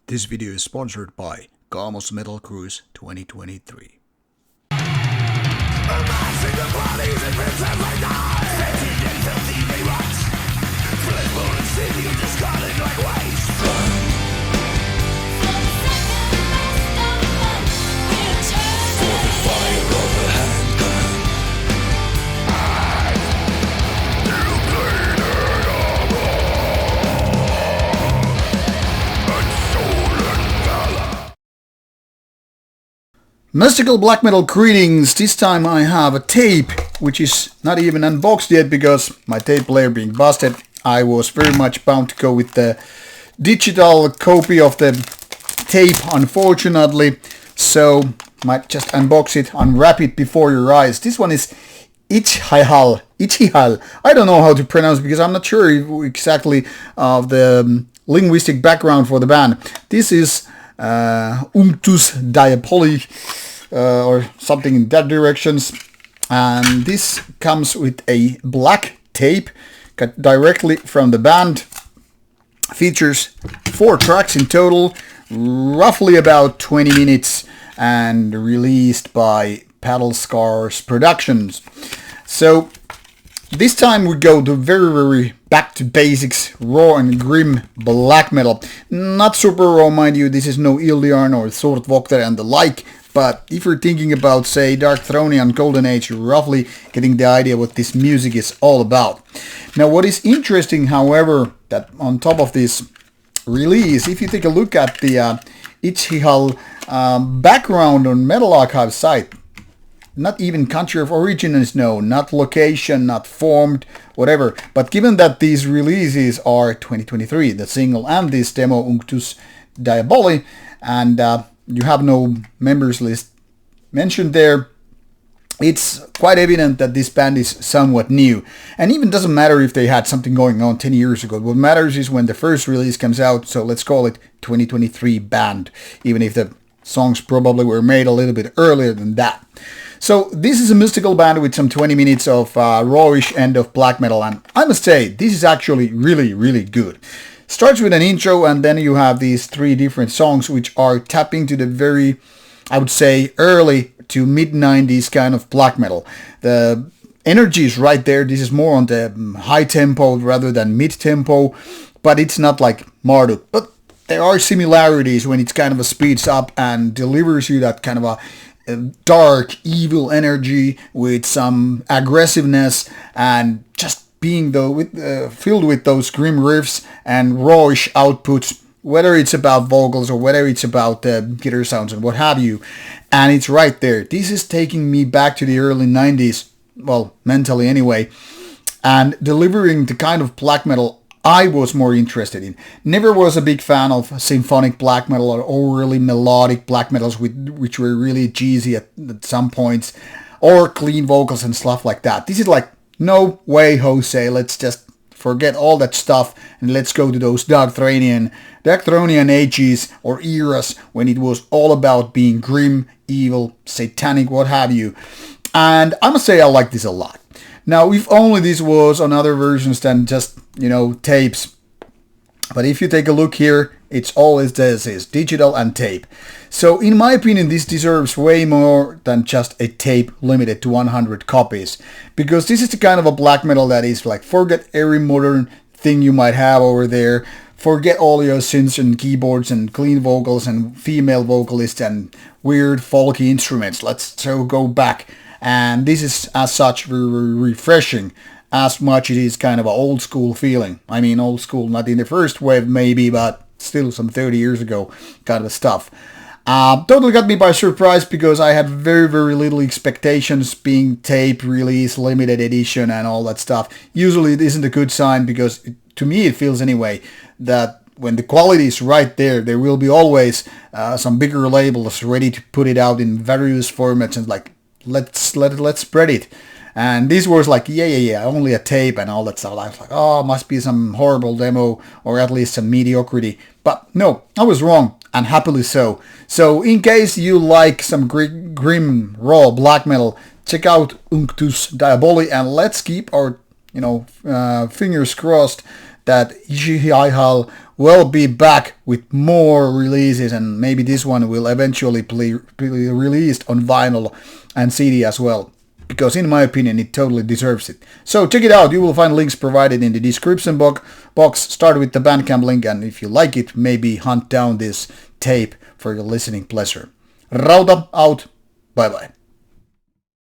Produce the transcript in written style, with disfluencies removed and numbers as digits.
This video is sponsored by Kaamos Metal Cruise 2023. Amassing the bodies and pits as they die, sentient and filthy they rot. Flammable and singing, discarded like waste. For the fire of the handgun, you played it all wrong. And soul and valor. Mystical black metal greetings. This time I have a tape which is not even unboxed yet because my tape player being busted. I was very much bound to go with the digital copy of the tape, unfortunately, so might just unbox it, unwrap it before your eyes. This one is Iczhihal. I don't know how to pronounce it because I'm not sure exactly of the linguistic background for the band. This is Unctus Diaboli or something in that directions, and this comes with a black tape cut directly from the band. Features 4 tracks in total, roughly about 20 minutes, and released by Battlesk'rs Productions. So this time we go to very back to basics, raw and grim black metal. Not super raw, mind you, this is no Illiarn or Swordvokter and the like, but if you're thinking about, say, Dark Thronian Golden Age, you're roughly getting the idea what this music is all about. Now what is interesting, however, that on top of this release, if you take a look at the Iczhihal background on Metal Archive site, not even country of origin is known, not location, not formed, whatever. But given that these releases are 2023, the single and this demo Unctus Diaboli, and you have no members list mentioned there, it's quite evident that this band is somewhat new. And even doesn't matter if they had something going on 10 years ago. What matters is when the first release comes out, so let's call it 2023 band, even if the songs probably were made a little bit earlier than that. So this is a mystical band with some 20 minutes of rawish end of black metal, and I must say this is actually really good. Starts with an intro, and then you have these 3 different songs which are tapping to the very, I would say, early to mid-90s kind of black metal. The energy is right there. This is more on the high tempo rather than mid-tempo, but it's not like Marduk. But there are similarities when it's kind of a speeds up and delivers you that kind of a dark, evil energy with some aggressiveness, and just being filled with those grim riffs and rawish outputs, whether it's about vocals or whether it's about guitar sounds and what have you. And it's right there. This is taking me back to the early 90s, well, mentally anyway, and delivering the kind of black metal I was more interested in. Never was a big fan of symphonic black metal or overly melodic black metals which were really cheesy at some points, or clean vocals and stuff like that. This is like, no way, Jose, let's just forget all that stuff and let's go to those Dark Thronian ages or eras when it was all about being grim, evil, satanic, what have you. And I must say I like this a lot. Now, if only this was on other versions than just, tapes. But if you take a look here, it's all it is digital and tape. So in my opinion, this deserves way more than just a tape limited to 100 copies. Because this is the kind of a black metal that is like, forget every modern thing you might have over there. Forget all your synths and keyboards and clean vocals and female vocalists and weird folky instruments. Let's go back. And this is as such very refreshing, as much it is kind of an old school feeling. I mean, old school, not in the first wave maybe, but still some 30 years ago kind of stuff. Totally got me by surprise because I had very little expectations, being tape release, limited edition and all that stuff. Usually it isn't a good sign because to me it feels anyway that when the quality is right there, there will be always some bigger labels ready to put it out in various formats and like, let's spread it. And this was like, yeah, only a tape and all that stuff. I was like, oh, must be some horrible demo or at least some mediocrity. But no, I was wrong, and happily so. So in case you like some grim, raw black metal, check out Unctus Diaboli, and let's keep our, fingers crossed that Iczhihal will be back with more releases, and maybe this one will eventually be released on vinyl and CD as well, because in my opinion it totally deserves it. So check it out, you will find links provided in the description box. Start with the Bandcamp link, and if you like it, maybe hunt down this tape for your listening pleasure. Rauta out, bye bye.